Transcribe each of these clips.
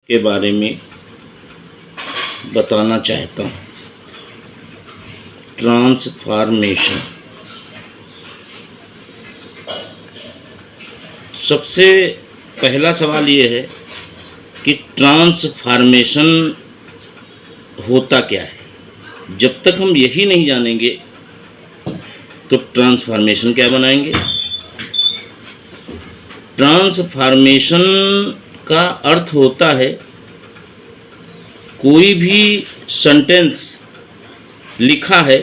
के बारे में बताना चाहता हूँ। ट्रांसफॉर्मेशन। सबसे पहला सवाल ये है कि ट्रांसफॉर्मेशन होता क्या है। जब तक हम यही नहीं जानेंगे तो ट्रांसफॉर्मेशन क्या बनाएंगे। ट्रांसफॉर्मेशन का अर्थ होता है कोई भी सेंटेंस लिखा है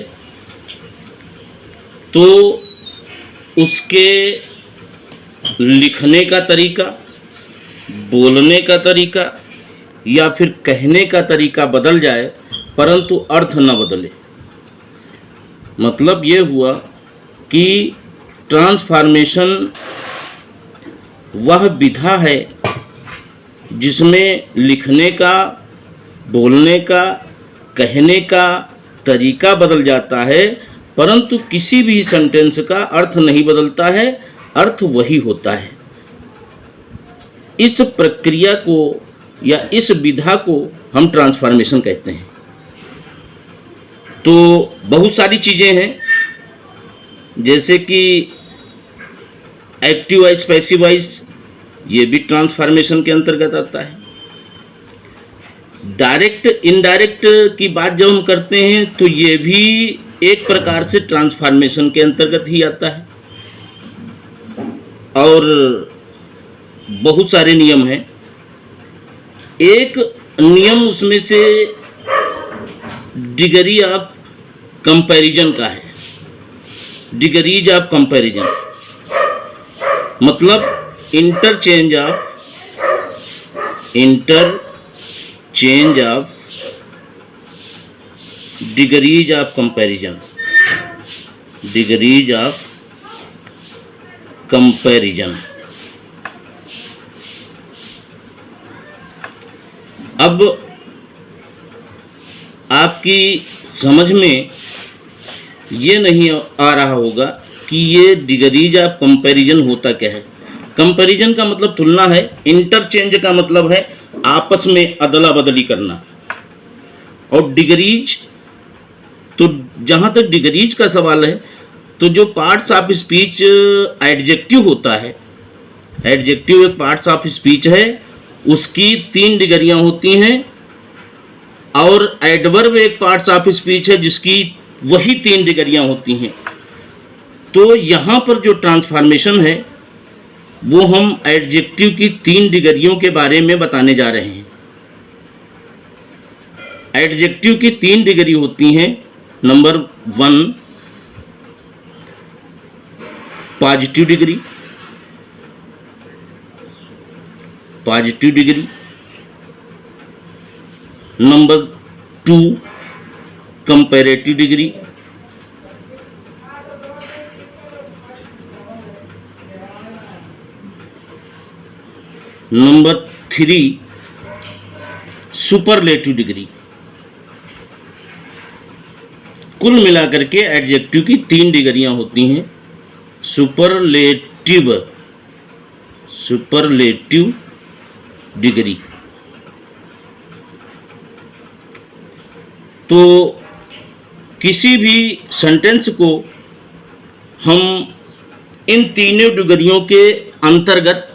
तो उसके लिखने का तरीका, बोलने का तरीका या फिर कहने का तरीका बदल जाए परंतु अर्थ न बदले। मतलब ये हुआ कि ट्रांसफॉर्मेशन वह विधा है जिसमें लिखने का, बोलने का, कहने का तरीका बदल जाता है परंतु किसी भी सेंटेंस का अर्थ नहीं बदलता है, अर्थ वही होता है। इस प्रक्रिया को या इस विधा को हम ट्रांसफॉर्मेशन कहते हैं। तो बहुत सारी चीज़ें हैं, जैसे कि एक्टिव वॉइस, पैसिव वॉइस, ये भी ट्रांसफॉर्मेशन के अंतर्गत आता है। डायरेक्ट इनडायरेक्ट की बात जब हम करते हैं तो ये भी एक प्रकार से ट्रांसफॉर्मेशन के अंतर्गत ही आता है। और बहुत सारे नियम हैं। एक नियम उसमें से डिग्री ऑफ कंपैरिजन का है। डिग्रीज ऑफ कंपैरिजन मतलब interchange of degrees of comparison. Degrees of comparison. अब आपकी समझ में ये नहीं आ रहा होगा कि ये डिग्रीज ऑफ कंपैरिजन होता क्या है। कंपैरिजन का मतलब तुलना है, इंटरचेंज का मतलब है आपस में अदला बदली करना, और डिग्रीज, तो जहाँ तक डिग्रीज का सवाल है तो जो पार्ट्स ऑफ स्पीच एडजेक्टिव होता है, एडजेक्टिव एक पार्ट्स ऑफ स्पीच है, उसकी 3 डिग्रियाँ होती हैं, और एडवर्ब एक पार्ट्स ऑफ स्पीच है जिसकी वही 3 डिग्रियाँ होती हैं। तो यहाँ पर जो ट्रांसफॉर्मेशन है वो हम एडजेक्टिव की 3 डिग्रियों के बारे में बताने जा रहे हैं। एडजेक्टिव की 3 डिग्री होती हैं। Number 1 positive degree, positive degree. Number 2 comparative degree. Number 3 superlative degree. कुल मिलाकर के एडजेक्टिव की 3 डिग्रियां होती हैं। Superlative degree. तो किसी भी सेंटेंस को हम इन तीनों डिग्रियों के अंतर्गत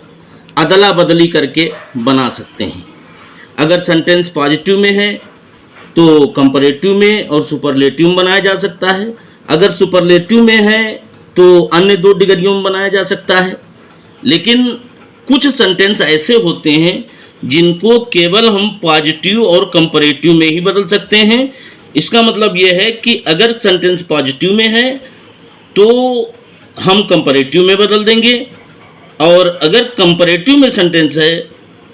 अदला बदली करके बना सकते हैं। अगर सेंटेंस पॉजिटिव में है तो कंपैरेटिव में और सुपरलेटिव में बनाया जा सकता है। अगर सुपरलेटिव में है तो अन्य 2 डिग्रियों में बनाया जा सकता है। लेकिन कुछ सेंटेंस ऐसे होते हैं जिनको केवल हम पॉजिटिव और कंपैरेटिव में ही बदल सकते हैं। इसका मतलब यह है कि अगर सेंटेंस पॉजिटिव में है तो हम कंपैरेटिव में बदल देंगे, और अगर कंपैरेटिव में सेंटेंस है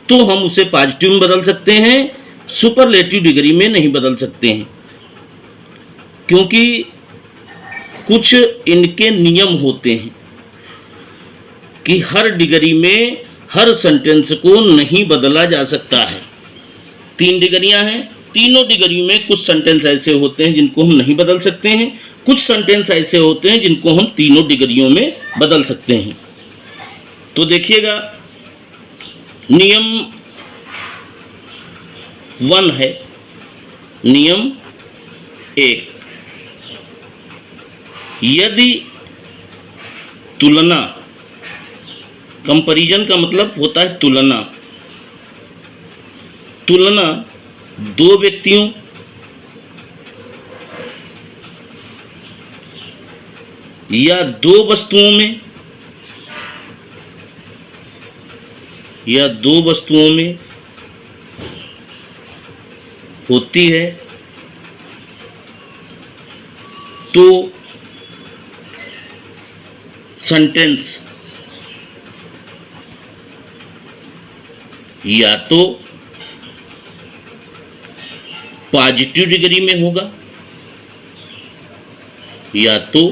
तो हम उसे पॉजिटिव में बदल सकते हैं, सुपरलेटिव डिग्री में नहीं बदल सकते हैं, क्योंकि कुछ इनके नियम होते हैं कि हर डिग्री में हर सेंटेंस को नहीं बदला जा सकता है। 3 डिग्रियां हैं, तीनों डिग्री में कुछ सेंटेंस ऐसे होते हैं जिनको हम नहीं बदल सकते हैं, कुछ सेंटेंस ऐसे होते हैं जिनको हम तीनों डिग्रियों में बदल सकते हैं। तो देखिएगा, नियम 1 है। नियम 1, यदि तुलना, कंपैरिजन का मतलब होता है तुलना, तुलना दो व्यक्तियों या दो वस्तुओं में होती है तो सेंटेंस या तो पॉजिटिव डिग्री में होगा या तो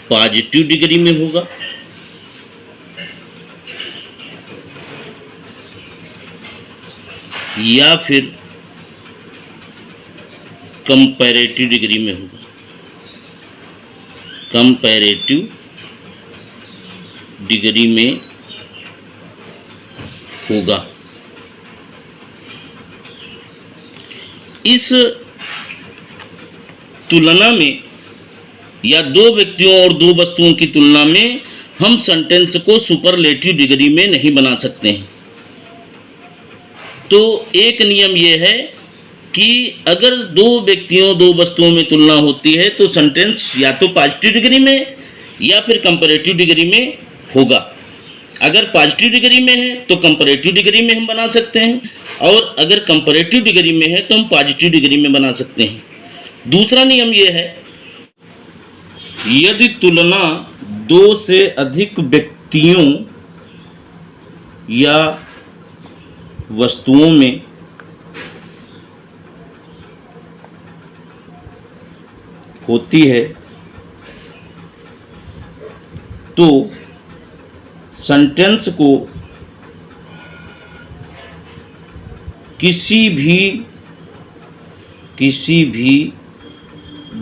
पॉजिटिव डिग्री में होगा या फिर कंपैरेटिव डिग्री में होगा। कंपैरेटिव डिग्री में होगा। इस तुलना में या दो व्यक्तियों और दो वस्तुओं की तुलना में हम सेंटेंस को सुपरलेटिव डिग्री में नहीं बना सकते हैं। तो एक नियम यह है कि अगर दो व्यक्तियों दो वस्तुओं में तुलना होती है तो सेंटेंस या तो पॉजिटिव डिग्री में या फिर कंपैरेटिव डिग्री में होगा। अगर पॉजिटिव डिग्री में है तो कंपैरेटिव डिग्री में हम बना सकते हैं, और अगर कंपैरेटिव डिग्री में है तो हम पॉजिटिव डिग्री में बना सकते हैं। दूसरा नियम यह है, यदि तुलना दो से अधिक व्यक्तियों या वस्तुओं में होती है तो सेंटेंस को किसी भी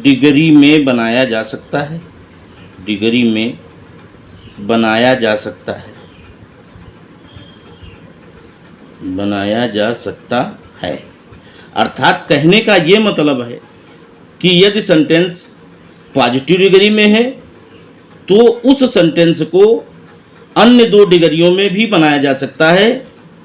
डिग्री में बनाया जा सकता है। डिग्री में बनाया जा सकता है। बनाया जा सकता है अर्थात कहने का ये मतलब है कि यदि सेंटेंस पॉजिटिव डिग्री में है तो उस सेंटेंस को अन्य दो डिग्रियों में भी बनाया जा सकता है।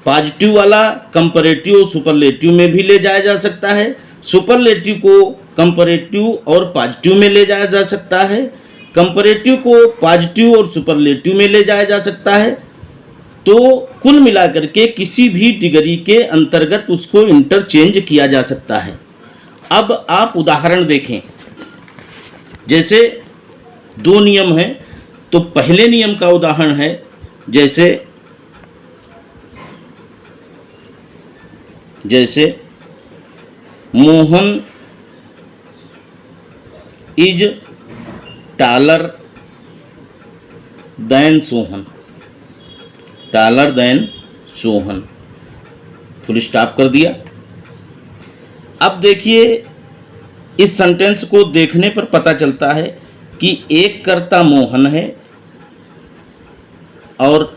पॉजिटिव वाला कंपैरेटिव और सुपरलेटिव में भी ले जाया जा सकता है। सुपरलेटिव को कंपैरेटिव और पॉजिटिव में ले जाया जा सकता है। कंपैरेटिव को पॉजिटिव और सुपरलेटिव में ले जाया जा सकता है। तो कुल मिलाकर के किसी भी डिग्री के अंतर्गत उसको इंटरचेंज किया जा सकता है। अब आप उदाहरण देखें, जैसे दो नियम हैं तो पहले नियम का उदाहरण है, जैसे Mohan is taller than Sohan. Taller than Sohan, full stop कर दिया। अब देखिए, इस सेंटेंस को देखने पर पता चलता है कि एक कर्ता मोहन है और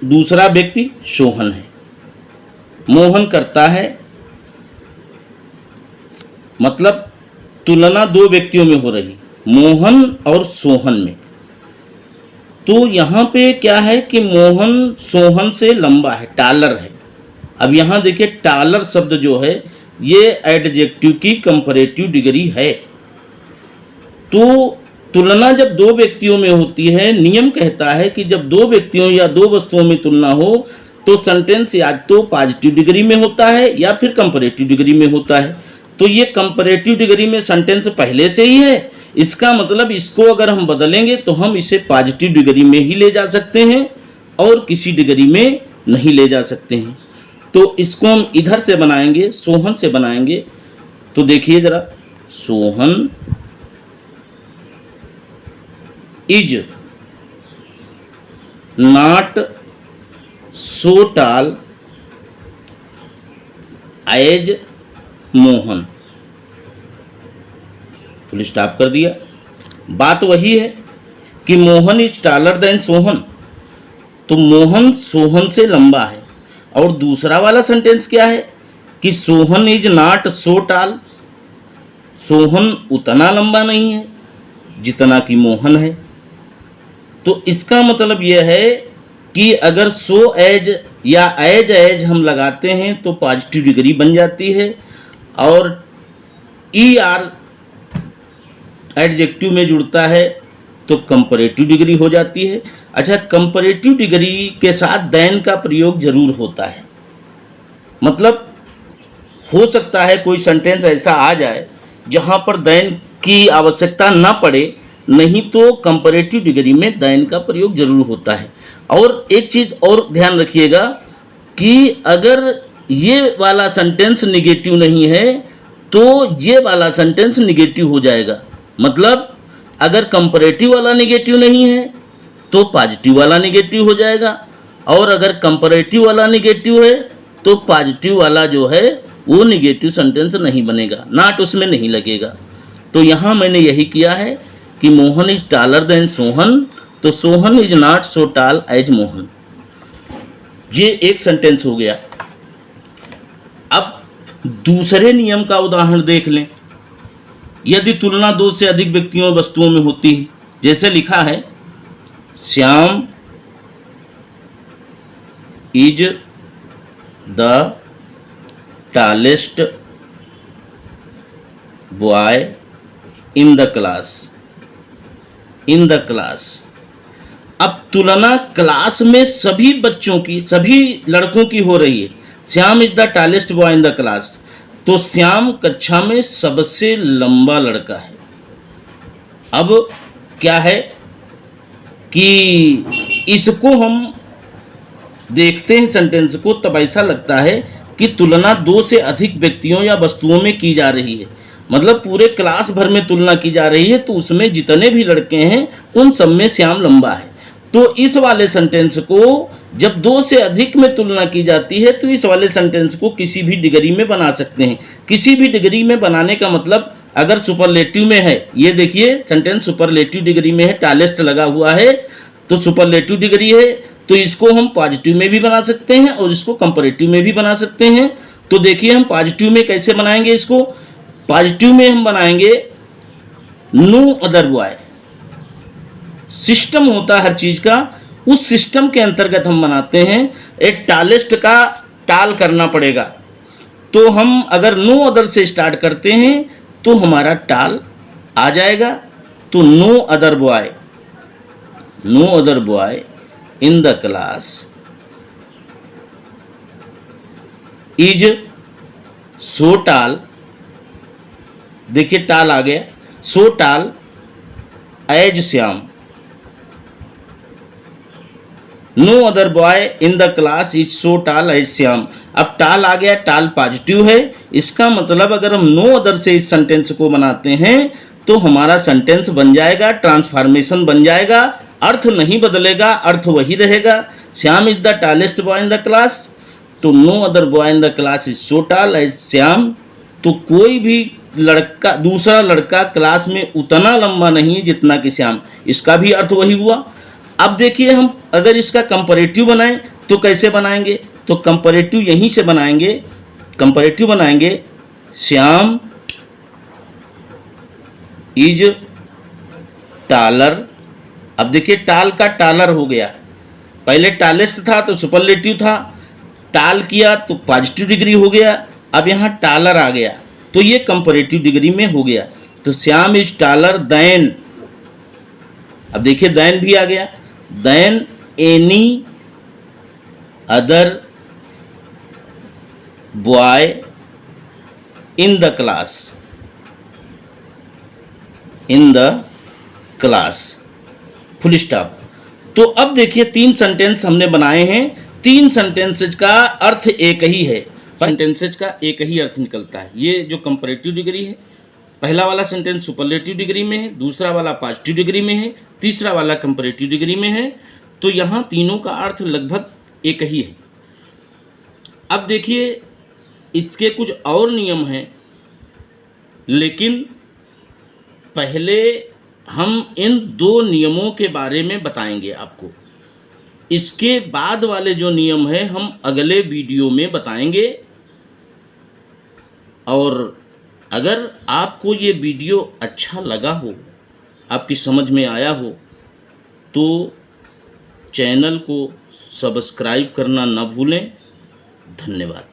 दूसरा व्यक्ति सोहन है। मोहन कर्ता है, मतलब तुलना दो व्यक्तियों में हो रही, मोहन और सोहन में। तो यहाँ पे क्या है कि मोहन सोहन से लंबा है, टॉलर है। अब यहाँ देखिए, टॉलर शब्द जो है ये एडजेक्टिव की कंपैरेटिव डिग्री है। तो तुलना जब दो व्यक्तियों में होती है, नियम कहता है कि जब दो व्यक्तियों या दो वस्तुओं में तुलना हो तो सेंटेंस या तो पॉजिटिव डिग्री में होता है या फिर कंपैरेटिव डिग्री में होता है। तो ये कंपैरेटिव डिग्री में सेंटेंस पहले से ही है। इसका मतलब इसको अगर हम बदलेंगे तो हम इसे पॉजिटिव डिग्री में ही ले जा सकते हैं और किसी डिग्री में नहीं ले जा सकते हैं। तो इसको हम इधर से बनाएंगे, सोहन से बनाएंगे। तो देखिए जरा, Sohan is not so tall as Mohan, full stop कर दिया। बात वही है कि Mohan is taller than Sohan, तो मोहन सोहन से लंबा है। और दूसरा वाला सेंटेंस क्या है कि Sohan is not so toll, Sohan उतना लंबा नहीं है जितना कि मोहन है। तो इसका मतलब यह है कि अगर सो एज या एज हम लगाते हैं तो पॉजिटिव डिग्री बन जाती है, और ई आर एडजेक्टिव में जुड़ता है तो कंपैरेटिव डिग्री हो जाती है। अच्छा, कंपैरेटिव डिग्री के साथ देन का प्रयोग जरूर होता है। मतलब हो सकता है कोई सेंटेंस ऐसा आ जाए जहाँ पर देन की आवश्यकता ना पड़े, नहीं तो कंपैरेटिव डिग्री में देन का प्रयोग जरूर होता है। और एक चीज़ और ध्यान रखिएगा कि अगर ये वाला सेंटेंस निगेटिव नहीं है तो ये वाला सेंटेंस निगेटिव हो जाएगा। मतलब अगर कंपैरेटिव वाला निगेटिव नहीं है तो पॉजिटिव वाला निगेटिव हो जाएगा, और अगर कंपैरेटिव वाला निगेटिव है तो पॉजिटिव वाला जो है वो निगेटिव सेंटेंस नहीं बनेगा, नॉट उसमें नहीं लगेगा। तो यहाँ मैंने यही किया है कि Mohan is taller than Sohan, तो Sohan is not so tall as Mohan. ये एक सेंटेंस हो गया। अब दूसरे नियम का उदाहरण देख लें। यदि तुलना दो से अधिक व्यक्तियों और वस्तुओं में होती है, जैसे लिखा है Shyam is the tallest boy in the class, in the class. अब तुलना क्लास में सभी बच्चों की, सभी लड़कों की हो रही है। Shyam is the tallest boy in the class, तो श्याम कक्षा में सबसे लंबा लड़का है। अब क्या है कि इसको हम देखते हैं सेंटेंस को, तब ऐसा लगता है कि तुलना दो से अधिक व्यक्तियों या वस्तुओं में की जा रही है। मतलब पूरे क्लास भर में तुलना की जा रही है, तो उसमें जितने भी लड़के हैं उन सब में श्याम लंबा है। तो इस वाले सेंटेंस को जब दो से अधिक में तुलना की जाती है तो इस वाले सेंटेंस को किसी भी डिग्री में बना सकते हैं। किसी भी डिग्री में बनाने का मतलब, अगर सुपरलेटिव में है, ये देखिए सेंटेंस सुपरलेटिव डिग्री में है, टॉलेस्ट लगा हुआ है तो सुपरलेटिव डिग्री है, तो इसको हम पॉजिटिव में भी बना सकते हैं और इसको कंपैरेटिव में भी बना सकते हैं। तो देखिए हम पॉजिटिव में कैसे बनाएंगे इसको। पॉजिटिव में हम बनाएंगे नो अदर बॉय। सिस्टम होता है हर चीज का, उस सिस्टम के अंतर्गत हम बनाते हैं। एक टॉलेस्ट का टाल करना पड़ेगा, तो हम अगर नो अदर से स्टार्ट करते हैं तो हमारा टाल आ जाएगा। तो no other boy, no other boy in the class is so tall, देखिए टाल आ गया, so tall as Shyam. No other boy in the class is so tall as Shyam. अब टाल आ गया, टाल पॉजिटिव है। इसका मतलब अगर हम नो अदर से इस सेंटेंस को बनाते हैं तो हमारा सेंटेंस बन जाएगा, ट्रांसफॉर्मेशन बन जाएगा, अर्थ नहीं बदलेगा, अर्थ वही रहेगा। Shyam is the tallest boy in the class, तो no other boy in the class is so tall as Shyam. तो कोई भी लड़का, दूसरा लड़का क्लास में उतना लंबा नहीं है जितना कि श्याम, इसका भी अर्थ वही हुआ। अब देखिए हम अगर इसका कंपैरेटिव बनाएं तो कैसे बनाएंगे, तो कंपैरेटिव यहीं से बनाएंगे। कंपैरेटिव बनाएंगे श्याम इज टालर। अब देखिए टाल का टालर हो गया, पहले टालेस्ट था तो सुपरलेटिव था, टाल किया तो पॉजिटिव डिग्री हो गया, अब यहाँ टालर आ गया तो ये कंपैरेटिव डिग्री में हो गया। तो श्याम इज टालर देन, अब देखिए देन भी आ गया, than any other boy in the class, in the class, full stop. तो अब देखिए तीन सेंटेंस हमने बनाए हैं, तीन सेंटेंसेज का अर्थ एक ही है, सेंटेंसेज का एक ही अर्थ निकलता है। ये जो कंपैरेटिव डिग्री है, पहला वाला सेंटेंस सुपरलेटिव डिग्री में है, दूसरा वाला पॉजिटिव डिग्री में है, तीसरा वाला कंपैरेटिव डिग्री में है। तो यहाँ तीनों का अर्थ लगभग एक ही है। अब देखिए इसके कुछ और नियम हैं, लेकिन पहले हम इन दो नियमों के बारे में बताएंगे आपको। इसके बाद वाले जो नियम हैं हम अगले वीडियो में बताएंगे। और अगर आपको ये वीडियो अच्छा लगा हो, आपकी समझ में आया हो, तो चैनल को सब्सक्राइब करना न भूलें। धन्यवाद।